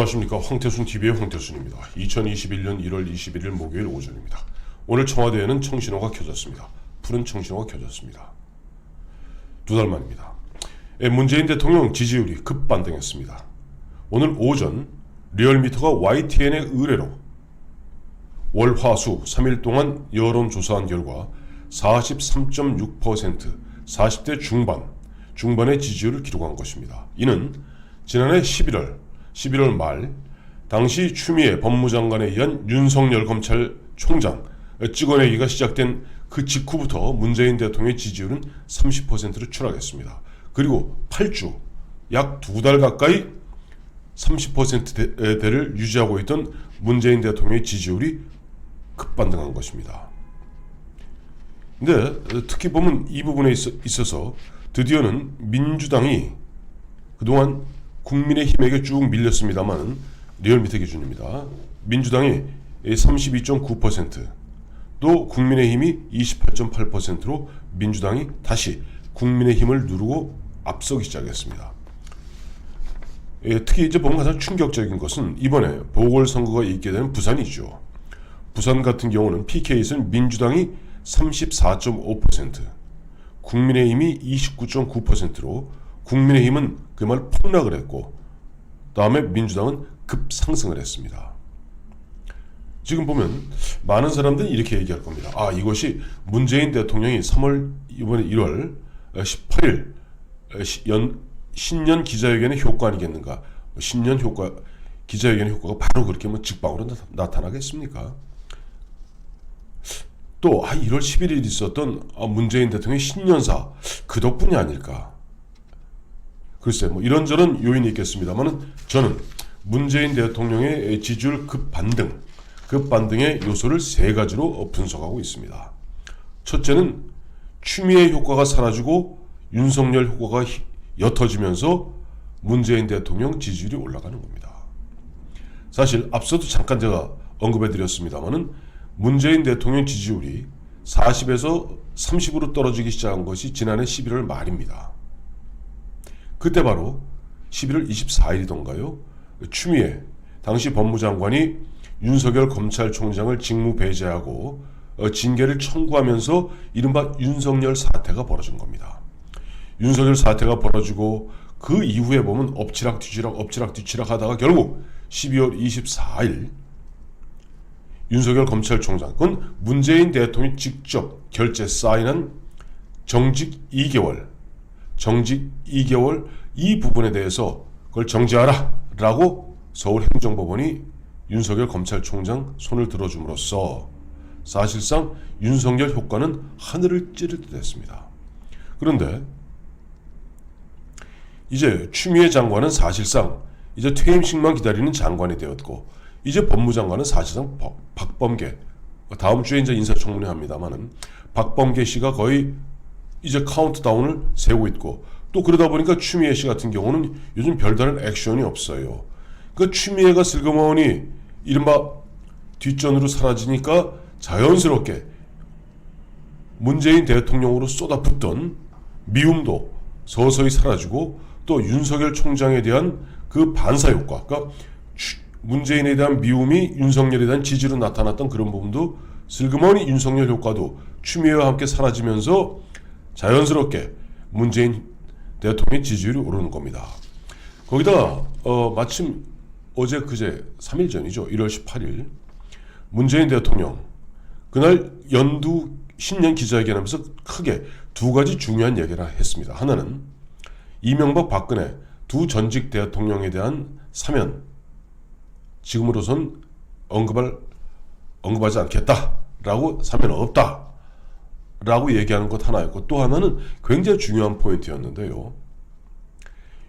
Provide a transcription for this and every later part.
안녕하십니까. 황태순TV의 황태순입니다. 2021년 1월 21일 목요일 오전입니다. 오늘 청와대에는 청신호가 켜졌습니다. 푸른 청신호가 켜졌습니다. 2달 만입니다. 문재인 대통령 지지율이 급반등했습니다. 오늘 오전 리얼미터가 YTN의 의뢰로 월, 화, 수 3일 동안 여론조사한 결과 43.6%, 40대 중반의 지지율을 기록한 것입니다. 이는 지난해 11월 말 당시 추미애 법무장관에 의한 윤석열 검찰총장 찍어내기가 시작된 그 직후부터 문재인 대통령의 지지율은 30%로 추락했습니다. 그리고 8주, 약 2달 가까이 30%대를 유지하고 있던 문재인 대통령의 지지율이 급반등한 것입니다. 근데 특히 보면 이 부분에 있어서 드디어는 민주당이 그동안 국민의힘에게 쭉 밀렸습니다만 리얼미터 기준입니다. 민주당이 32.9%, 또 국민의힘이 28.8%로 민주당이 다시 국민의힘을 누르고 앞서기 시작했습니다. 특히 이제 보면 가장 충격적인 것은 이번에 보궐선거가 있게 되는 부산이죠. 부산 같은 경우는 PK에서는 민주당이 34.5%, 국민의힘이 29.9%로 국민의힘은 그야말로 폭락을 했고 다음에 민주당은 급상승을 했습니다. 지금 보면 많은 사람들이 이렇게 얘기할 겁니다. 이것이 문재인 대통령이 이번에 1월 18일 신년 기자회견의 효과 아니겠는가. 신년 효과, 기자회견의 효과가 바로 그렇게 직방으로 나타나겠습니까? 또 1월 11일 있었던 문재인 대통령의 신년사 그 덕분이 아닐까. 글쎄 이런저런 요인이 있겠습니다만 저는 문재인 대통령의 지지율 급반등의 요소를 3가지로 분석하고 있습니다. 첫째는 추미애 효과가 사라지고 윤석열 효과가 옅어지면서 문재인 대통령 지지율이 올라가는 겁니다. 사실 앞서도 잠깐 제가 언급해드렸습니다만 문재인 대통령 지지율이 40에서 30으로 떨어지기 시작한 것이 지난해 11월 말입니다. 그때 바로 11월 24일이던가요? 추미애 당시 법무장관이 윤석열 검찰총장을 직무 배제하고 징계를 청구하면서 이른바 윤석열 사태가 벌어진 겁니다. 윤석열 사태가 벌어지고 그 이후에 보면 엎치락 하다가 결국 12월 24일 윤석열 검찰총장, 그건 문재인 대통령이 직접 결재 사인한 정직 2개월 이 부분에 대해서 그걸 정지하라 라고 서울행정법원이 윤석열 검찰총장 손을 들어줌으로써 사실상 윤석열 효과는 하늘을 찌를 듯 했습니다. 그런데 이제 추미애 장관은 사실상 이제 퇴임식만 기다리는 장관이 되었고 이제 법무장관은 사실상 박범계, 다음 주에 이제 인사청문회 합니다만은 박범계 씨가 거의 이제 카운트다운을 세우고 있고 또 그러다 보니까 추미애 씨 같은 경우는 요즘 별다른 액션이 없어요. 그 추미애가 슬그머니 이른바 뒷전으로 사라지니까 자연스럽게 문재인 대통령으로 쏟아붓던 미움도 서서히 사라지고 또 윤석열 총장에 대한 그 반사 효과, 그러니까 문재인에 대한 미움이 윤석열에 대한 지지로 나타났던 그런 부분도 슬그머니 윤석열 효과도 추미애와 함께 사라지면서 자연스럽게 문재인 대통령의 지지율이 오르는 겁니다. 거기다가 마침 어제 그제 3일 전이죠. 1월 18일 문재인 대통령 그날 신년 기자회견하면서 크게 2가지 중요한 얘기를 했습니다. 하나는 이명박 박근혜 두 전직 대통령에 대한 사면 지금으로선 언급하지 않겠다라고, 사면 없다 라고 얘기하는 것 하나였고, 또 하나는 굉장히 중요한 포인트였는데요.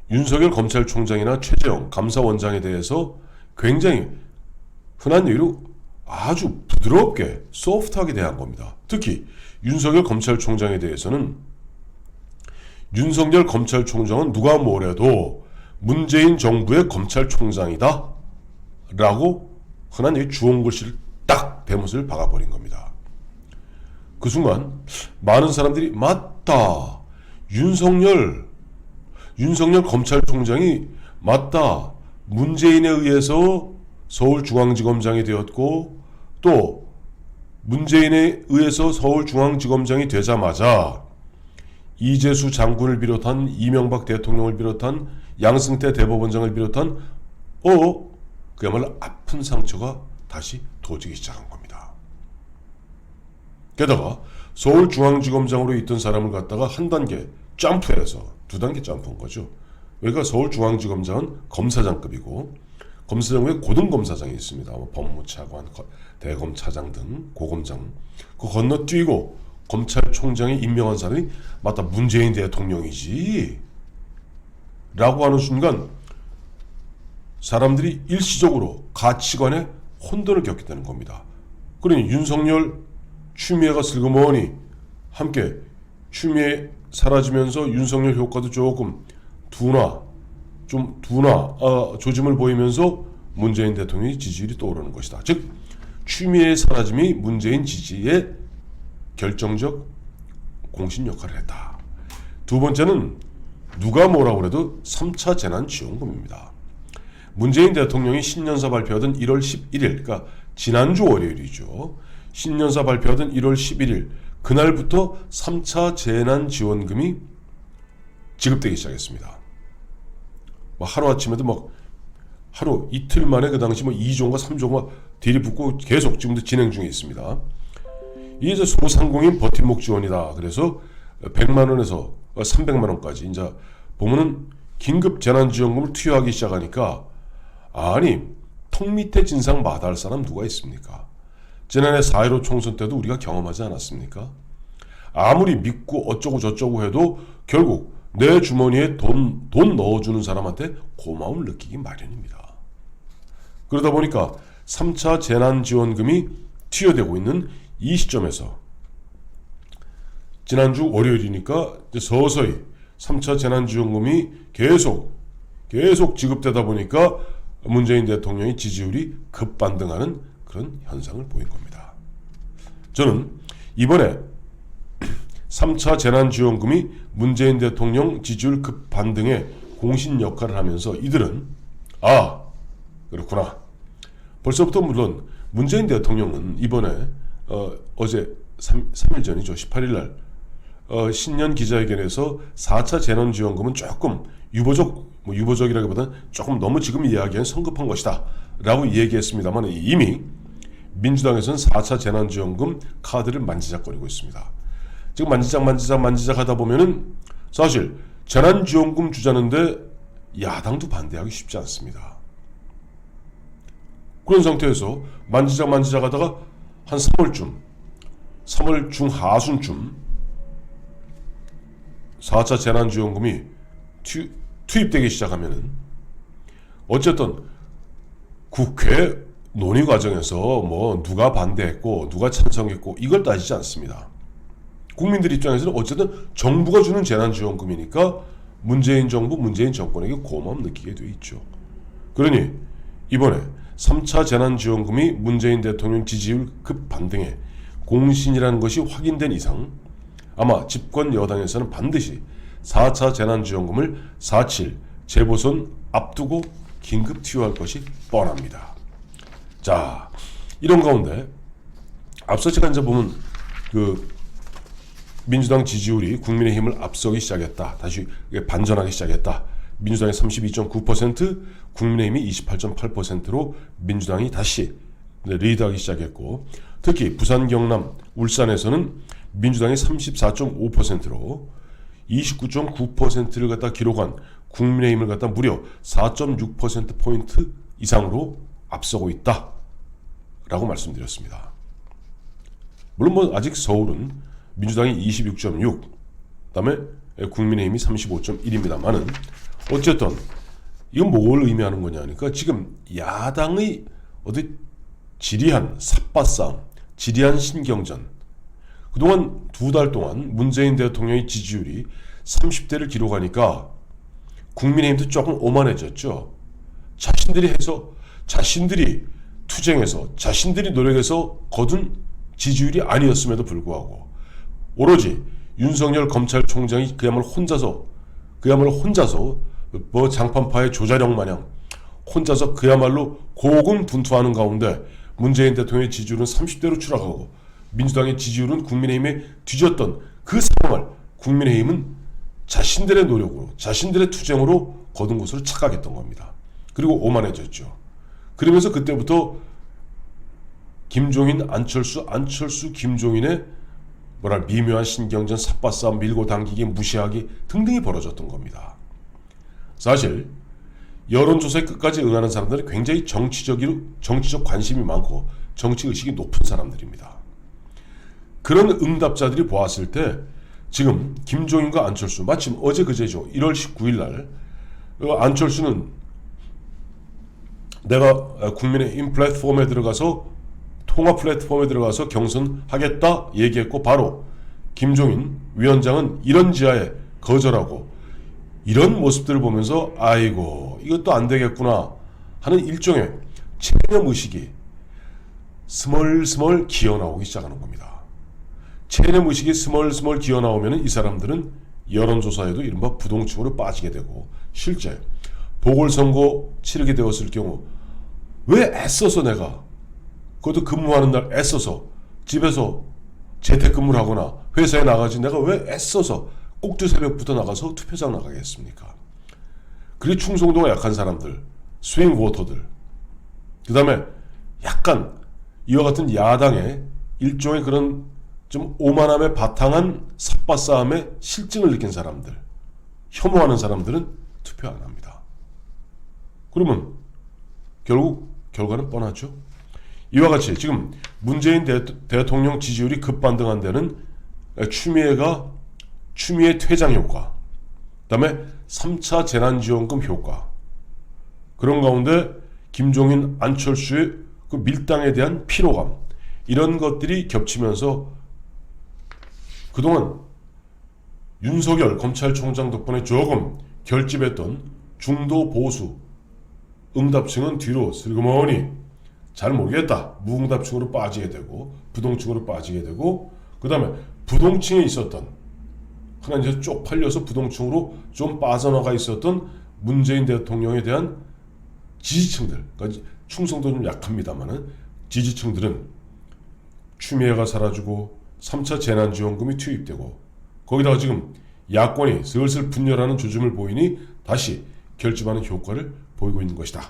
윤석열 검찰총장이나 최재형 감사원장에 대해서 굉장히 흔한 얘기로 아주 부드럽게 소프트하게 대한 겁니다. 특히 윤석열 검찰총장에 대해서는 윤석열 검찰총장은 누가 뭐래도 문재인 정부의 검찰총장이다 라고 흔한 얘기 주홍글씨를 딱 대못을 박아버린 겁니다. 그 순간 많은 사람들이 맞다, 윤석열 검찰총장이 맞다, 문재인에 의해서 서울중앙지검장이 되었고 또 문재인에 의해서 서울중앙지검장이 되자마자 이재수 장군을 비롯한 이명박 대통령을 비롯한 양승태 대법원장을 비롯한 그야말로 아픈 상처가 다시 도지기 시작한 겁니다. 게다가 서울중앙지검장으로 있던 사람을 갖다가 한 단계 점프해서 두 단계 점프한 거죠. 그러니까 서울중앙지검장은 검사장급이고 검사장 외에 고등검사장이 있습니다. 법무차관, 대검차장 등 고검장. 그 건너뛰고 검찰총장이 임명한 사람이 맞다 문재인 대통령이지 라고 하는 순간 사람들이 일시적으로 가치관에 혼돈을 겪게 되는 겁니다. 그러니 윤석열, 추미애가 슬그머니 함께 추미애 사라지면서 윤석열 효과도 조금 조짐을 보이면서 문재인 대통령의 지지율이 떠오르는 것이다. 즉 추미애의 사라짐이 문재인 지지에 결정적 공신 역할을 했다. 두 번째는 누가 뭐라고 해도 3차 재난지원금입니다. 문재인 대통령이 신년사 발표하던 1월 11일, 그러니까 지난주 월요일이죠. 신년사 발표하던 1월 11일 그날부터 3차 재난지원금이 지급되기 시작했습니다. 하루아침에도 하루 이틀 만에 그 당시 2조인가 3조가 딜이 붙고 계속 지금도 진행 중에 있습니다. 이게 이제 소상공인 버팀목 지원이다. 그래서 100만 원에서 300만 원까지 이제 보면은 긴급 재난지원금을 투여하기 시작하니까 아니 턱 밑에 진상 마다할 사람 누가 있습니까? 지난해 4.15 총선 때도 우리가 경험하지 않았습니까? 아무리 믿고 어쩌고 저쩌고 해도 결국 내 주머니에 돈 넣어주는 사람한테 고마움을 느끼기 마련입니다. 그러다 보니까 3차 재난지원금이 투여되고 있는 이 시점에서 지난주 월요일이니까 이제 서서히 3차 재난지원금이 계속 지급되다 보니까 문재인 대통령의 지지율이 급반등하는 그런 현상을 보인 겁니다. 저는 이번에 3차 재난지원금이 문재인 대통령 지지율 급반등에 공신 역할을 하면서 이들은 그렇구나. 벌써부터 물론 문재인 대통령은 이번에 어제 3일 전이죠. 18일 날 신년 기자회견에서 4차 재난지원금은 조금 유보적이라기보다는 조금 너무 지금 이야기하기엔 성급한 것이다 라고 얘기했습니다만 이미 민주당에서는 4차 재난지원금 카드를 만지작거리고 있습니다. 지금 만지작 하다 보면은 사실 재난지원금 주자는데 야당도 반대하기 쉽지 않습니다. 그런 상태에서 만지작 하다가 한 3월 중하순쯤 4차 재난지원금이 투입되기 시작하면은 어쨌든 국회 논의 과정에서 누가 반대했고 누가 찬성했고 이걸 따지지 않습니다. 국민들 입장에서는 어쨌든 정부가 주는 재난지원금이니까 문재인 정부, 문재인 정권에게 고마움 느끼게 돼 있죠. 그러니 이번에 3차 재난지원금이 문재인 대통령 지지율 급반등에 공신이라는 것이 확인된 이상 아마 집권 여당에서는 반드시 4차 재난지원금을 4.7 재보선 앞두고 긴급 투여할 것이 뻔합니다. 자, 이런 가운데 앞서 제가 이제 보면 민주당 지지율이 국민의힘을 앞서기 시작했다. 다시 반전하기 시작했다. 민주당이 32.9%, 국민의힘이 28.8%로 민주당이 다시 리드하기 시작했고 특히 부산, 경남, 울산에서는 민주당이 34.5%로 29.9%를 갖다 기록한 국민의힘을 갖다 무려 4.6%포인트 이상으로 앞서고 있다 라고 말씀드렸습니다. 물론 아직 서울은 민주당이 26.6, 그다음에 국민의힘이 35.1입니다만은 어쨌든 이건 뭘 의미하는 거냐니까 지금 야당의 지리한 삿바싸움, 지리한 신경전. 그동안 2달 동안 문재인 대통령의 지지율이 30대를 기록하니까 국민의힘도 조금 오만해졌죠. 자신들이 투쟁해서 자신들이 노력해서 거둔 지지율이 아니었음에도 불구하고 오로지 윤석열 검찰총장이 그야말로 혼자서 장판파의 조자룡 마냥 혼자서 그야말로 고군분투하는 가운데 문재인 대통령의 지지율은 30대로 추락하고 민주당의 지지율은 국민의힘에 뒤졌던 그 상황을 국민의힘은 자신들의 노력으로 자신들의 투쟁으로 거둔 것으로 착각했던 겁니다. 그리고 오만해졌죠. 그러면서 그때부터 김종인, 안철수, 김종인의 미묘한 신경전, 삿바싸움, 밀고 당기기, 무시하기 등등이 벌어졌던 겁니다. 사실 여론조사에 끝까지 응하는 사람들은 굉장히 정치적 관심이 많고 정치의식이 높은 사람들입니다. 그런 응답자들이 보았을 때 지금 김종인과 안철수, 마침 어제 그제죠. 1월 19일 날 안철수는 내가 국민의힘 플랫폼에 들어가서 통합 플랫폼에 들어가서 경선하겠다 얘기했고 바로 김종인 위원장은 이런 지하에 거절하고 이런 모습들을 보면서 아이고 이것도 안 되겠구나 하는 일종의 체념의식이 스멀스멀 기어나오기 시작하는 겁니다. 체념의식이 스멀스멀 기어나오면 이 사람들은 여론조사에도 이른바 부동층으로 빠지게 되고 실제 보궐선거 치르게 되었을 경우 왜 애써서 내가 그것도 근무하는 날 애써서 집에서 재택근무를 하거나 회사에 나가지 내가 왜 애써서 꼭두 새벽부터 나가서 투표장 나가겠습니까? 그리고 충성도가 약한 사람들, 스윙 보터들, 그 다음에 약간 이와 같은 야당의 일종의 그런 좀 오만함에 바탕한 삿바싸움의 실증을 느낀 사람들, 혐오하는 사람들은 투표 안 합니다. 그러면 결국 결과는 뻔하죠. 이와 같이 지금 문재인 대통령 지지율이 급반등한 데는 추미애 퇴장 효과, 그 다음에 3차 재난지원금 효과, 그런 가운데 김종인, 안철수의 그 밀당에 대한 피로감, 이런 것들이 겹치면서 그동안 윤석열 검찰총장 덕분에 조금 결집했던 중도 보수 응답층은 뒤로 슬그머니 잘 모르겠다 무응답층으로 빠지게 되고 부동층으로 빠지게 되고 그 다음에 부동층에 있었던 하나 이제 쪽팔려서 부동층으로 좀 빠져나가 있었던 문재인 대통령에 대한 지지층들, 그러니까 충성도 좀 약합니다만은 지지층들은 추미애가 사라지고 3차 재난지원금이 투입되고 거기다가 지금 야권이 슬슬 분열하는 조짐을 보이니 다시 결집하는 효과를 보이고 있는 것이다.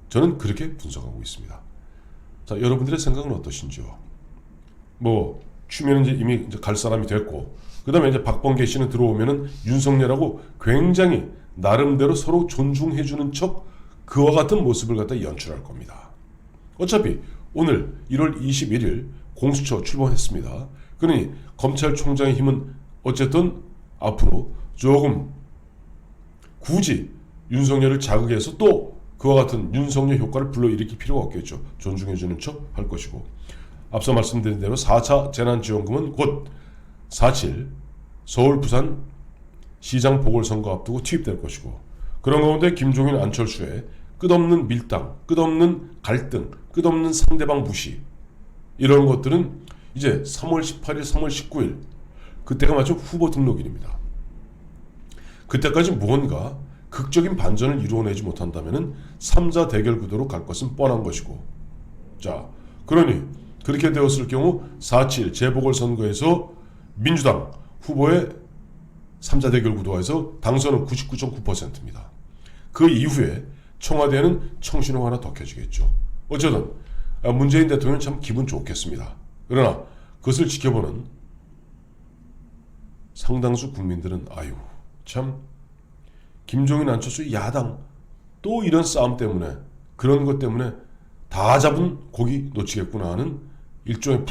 저는 그렇게 분석하고 있습니다. 자, 여러분들의 생각은 어떠신지요? 추미애는 이미 갈 사람이 됐고, 그 다음에 이제 박범계 씨는 들어오면은 윤석열하고 굉장히 나름대로 서로 존중해주는 척 그와 같은 모습을 갖다 연출할 겁니다. 어차피 오늘 1월 21일 공수처 출범했습니다. 그러니 검찰총장의 힘은 어쨌든 앞으로 조금 굳이 윤석열을 자극해서 또 그와 같은 윤석열 효과를 불러일으킬 필요가 없겠죠. 존중해주는 척 할 것이고, 앞서 말씀드린 대로 4차 재난지원금은 곧 4.7 서울 부산 시장 보궐선거 앞두고 투입될 것이고, 그런 가운데 김종인, 안철수의 끝없는 밀당, 끝없는 갈등, 끝없는 상대방 무시, 이런 것들은 이제 3월 18일, 3월 19일 그때가 마침 후보 등록일입니다. 그때까지 무언가 극적인 반전을 이루어내지 못한다면 3자 대결 구도로 갈 것은 뻔한 것이고, 자, 그러니 그렇게 되었을 경우 4.7 재보궐선거에서 민주당 후보의 3자 대결 구도에서 당선은 99.9%입니다. 그 이후에 청와대에는 청신호가 하나 더 켜지겠죠. 어쨌든 문재인 대통령은 참 기분 좋겠습니다. 그러나 그것을 지켜보는 상당수 국민들은 아유 참 김종인, 안철수 야당 또 이런 싸움 때문에 그런 것 때문에 다 잡은 고기 놓치겠구나 하는 일종의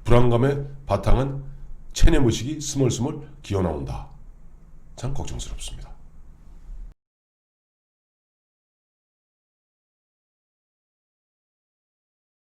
불안감에 바탕한 체념의식이 스멀스멀 기어나온다. 참 걱정스럽습니다.